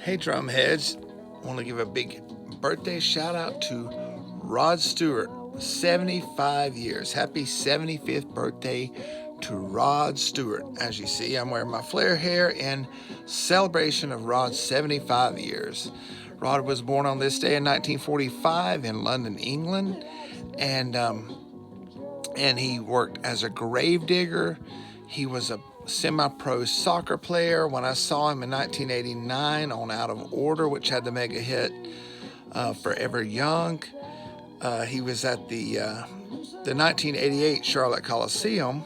Hey, drumheads. Want to give a big birthday shout out to Rod Stewart, 75 years. Happy 75th birthday to Rod Stewart. As you see, I'm wearing my flare hair in celebration of Rod's 75 years. Rod was born on this day in 1945 in London, England, and he worked as a grave digger. He was a semi-pro soccer player. When I saw him in 1989 on Out of Order, which had the mega hit Forever Young, he was at the 1988 Charlotte Coliseum,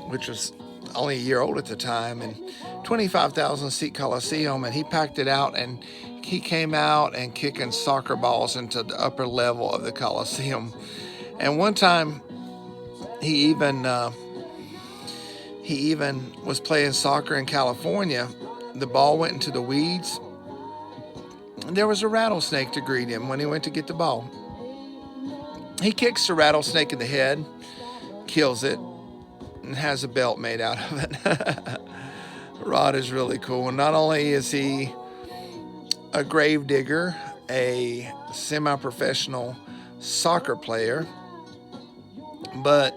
which was only a year old at the time, and 25,000 seat Coliseum, and he packed it out, and he came out and kicking soccer balls into the upper level of the Coliseum. And one time he even was playing soccer in California. The ball went into the weeds. There was a rattlesnake to greet him when he went to get the ball. He kicks the rattlesnake in the head, kills it, and has a belt made out of it. Rod is really cool. And not only is he a grave digger, a semi-professional soccer player, but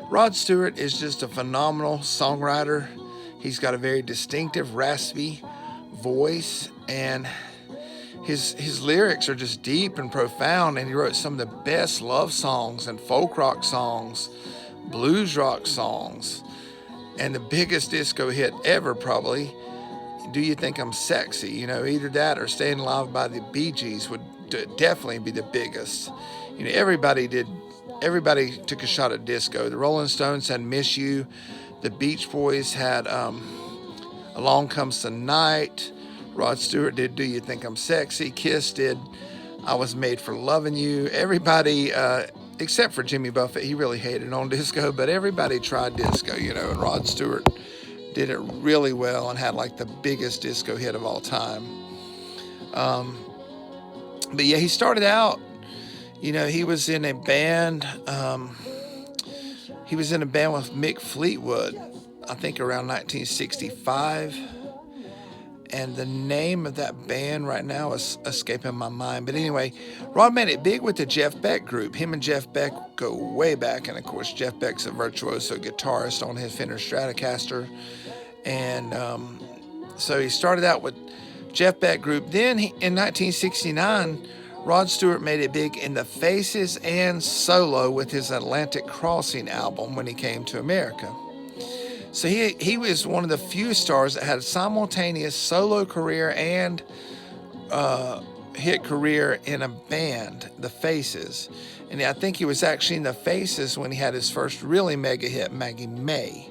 Rod Stewart is just a phenomenal songwriter. He's got a very distinctive, raspy voice, and his lyrics are just deep and profound, and he wrote some of the best love songs and folk rock songs, blues rock songs, and the biggest disco hit ever probably, Do You Think I'm Sexy? You know, either that or Staying Alive by the Bee Gees would definitely be the biggest. You know, everybody took a shot at disco. The Rolling Stones had Miss You. The Beach Boys had Along Comes the Night. Rod Stewart did Do You Think I'm Sexy? Kiss did I Was Made for Loving You. Everybody, except for Jimmy Buffett, he really hated on disco, but everybody tried disco, you know, and Rod Stewart did it really well and had like the biggest disco hit of all time. But yeah, he started out, you know, he was in a band. He was in a band with Mick Fleetwood, I think around 1965. And the name of that band right now is escaping my mind. But anyway, Rod made it big with the Jeff Beck group. Him and Jeff Beck go way back. And of course, Jeff Beck's a virtuoso guitarist on his Fender Stratocaster. And so he started out with Jeff Beck group. Then in 1969, Rod Stewart made it big in the Faces and solo with his Atlantic Crossing album when he came to America. So he was one of the few stars that had a simultaneous solo career and hit career in a band, the Faces. And I think he was actually in the Faces when he had his first really mega hit, Maggie May.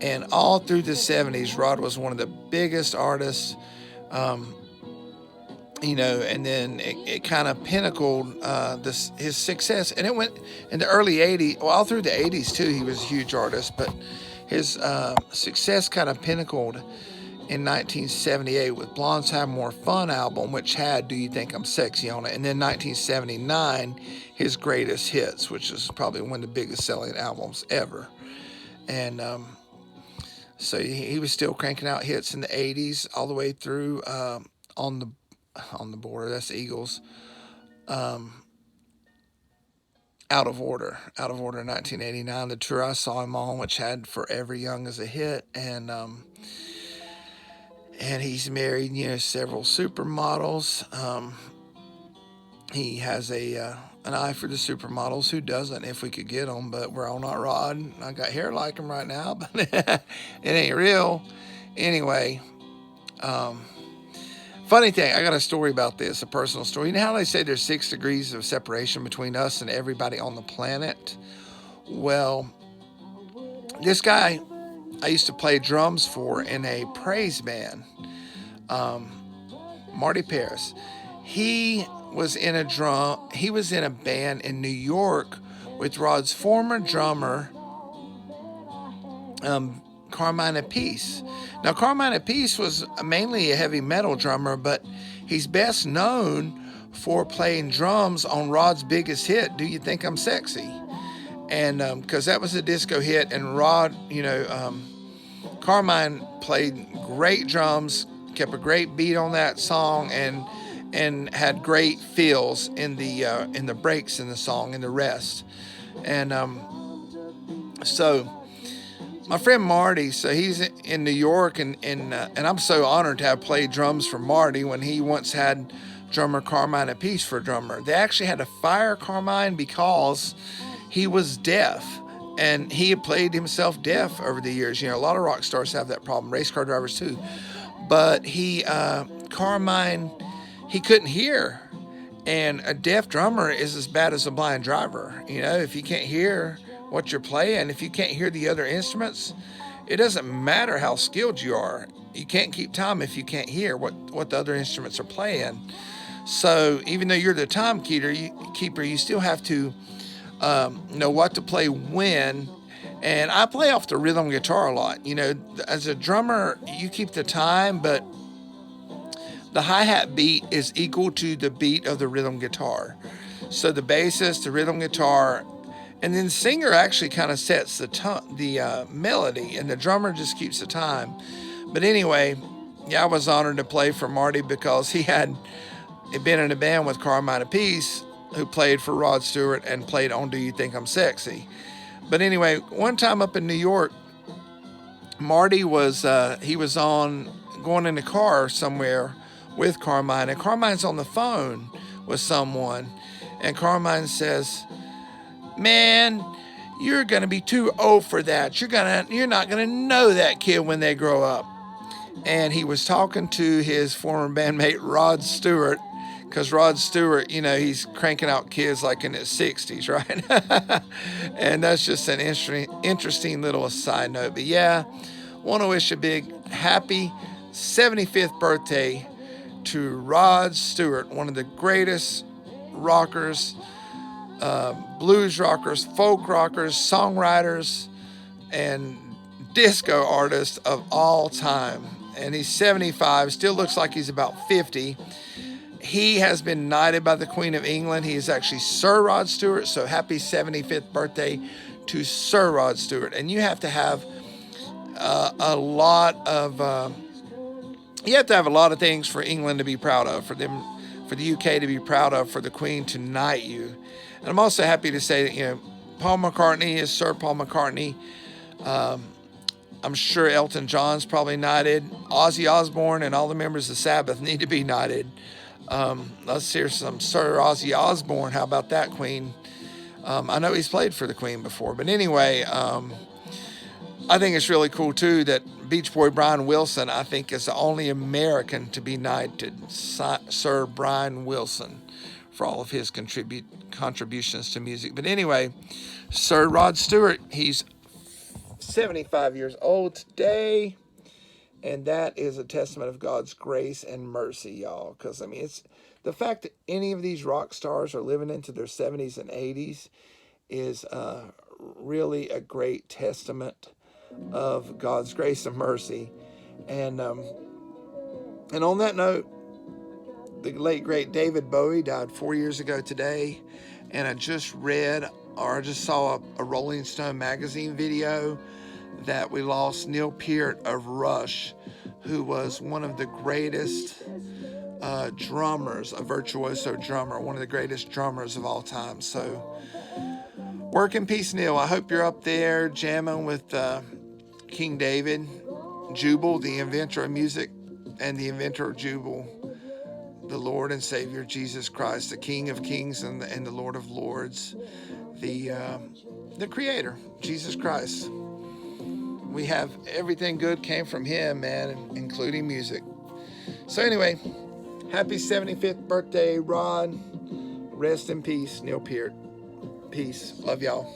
And all through the 70s, Rod was one of the biggest artists. You know, and then it kind of pinnacled his success. And it went in the early 80s, well, all through the 80s too, he was a huge artist, but his success kind of pinnacled in 1978 with Blondes Have More Fun album, which had Do You Think I'm Sexy on it. And then 1979, his Greatest Hits, which is probably one of the biggest selling albums ever. And so he was still cranking out hits in the 80s all the way through on the Border. That's the Eagles. Out of Order in 1989, the tour I saw him on, which had Forever Young as a hit, and he's married, you know, several supermodels. He has an eye for the supermodels. Who doesn't? If we could get them, but we're all not Rod. I got hair like him right now, but it ain't real. Anyway, funny thing, I got a story about this, a personal story. You know how they say there's 6 degrees of separation between us and everybody on the planet? Well, this guy I used to play drums for in a praise band, Marty Paris. He was in a band in New York with Rod's former drummer, Carmine Appice. Now, Carmine Appice was mainly a heavy metal drummer, but he's best known for playing drums on Rod's biggest hit, Do You Think I'm Sexy? And because that was a disco hit, and Rod, you know, Carmine played great drums, kept a great beat on that song, and had great feels in the breaks in the song and the rest. And so my friend Marty, so he's in New York, and I'm so honored to have played drums for Marty when he once had drummer Carmine Apiece for drummer. They actually had to fire Carmine because he was deaf, and he had played himself deaf over the years. You know, a lot of rock stars have that problem, race car drivers too. But Carmine, he couldn't hear. And a deaf drummer is as bad as a blind driver. You know, if you can't hear what you're playing, if you can't hear the other instruments, it doesn't matter how skilled you are. You can't keep time if you can't hear what the other instruments are playing. So even though you're the timekeeper, you still have to know what to play when. And I play off the rhythm guitar a lot. You know, as a drummer, you keep the time, but the hi-hat beat is equal to the beat of the rhythm guitar. So the bassist, the rhythm guitar, and then the singer actually kind of sets the melody, and the drummer just keeps the time. But anyway, yeah, I was honored to play for Marty because he had been in a band with Carmine Apiece, who played for Rod Stewart and played on Do You Think I'm Sexy. But anyway, one time up in New York, Marty was going in the car somewhere with Carmine, and Carmine's on the phone with someone, and Carmine says, "Man, you're gonna be too old for that. You're not gonna know that kid when they grow up." And he was talking to his former bandmate Rod Stewart, because Rod Stewart, you know, he's cranking out kids like in his 60s, right? And that's just an interesting little side note. But yeah, want to wish a big happy 75th birthday to Rod Stewart, one of the greatest rockers, blues rockers, folk rockers, songwriters, and disco artists of all time. And he's 75, still looks like he's about 50. He has been knighted by the Queen of England. He is actually Sir Rod Stewart, so happy 75th birthday to Sir Rod Stewart. And you have to have a lot of things for England to be proud of, for the UK to be proud of, for the Queen to knight you. And I'm also happy to say that, you know, Paul McCartney is Sir Paul McCartney. I'm sure Elton John's probably knighted. Ozzy Osbourne and all the members of Sabbath need to be knighted. Let's hear some Sir Ozzy Osbourne. How about that, Queen? I know he's played for the Queen before, but anyway, I think it's really cool too that Beach Boy Brian Wilson, I think, is the only American to be knighted, Sir Brian Wilson, for all of his contributions to music. But anyway, Sir Rod Stewart, he's 75 years old today, and that is a testament of God's grace and mercy, y'all. Because, I mean, it's the fact that any of these rock stars are living into their 70s and 80s is really a great testament of God's grace and mercy. And on that note, the late great David Bowie died 4 years ago today, and I just saw a Rolling Stone magazine video that we lost Neil Peart of Rush, who was one of the greatest drummers, a virtuoso drummer, one of the greatest drummers of all time. So work in peace, Neil. I hope you're up there jamming with King David, Jubal, the inventor of music, and the inventor of Jubal, the Lord and Savior Jesus Christ, the King of Kings and the Lord of Lords, the Creator, Jesus Christ. We have everything good came from Him, man, including music. So anyway, happy 75th birthday, Rod. Rest in peace, Neil Peart. Peace. Love y'all.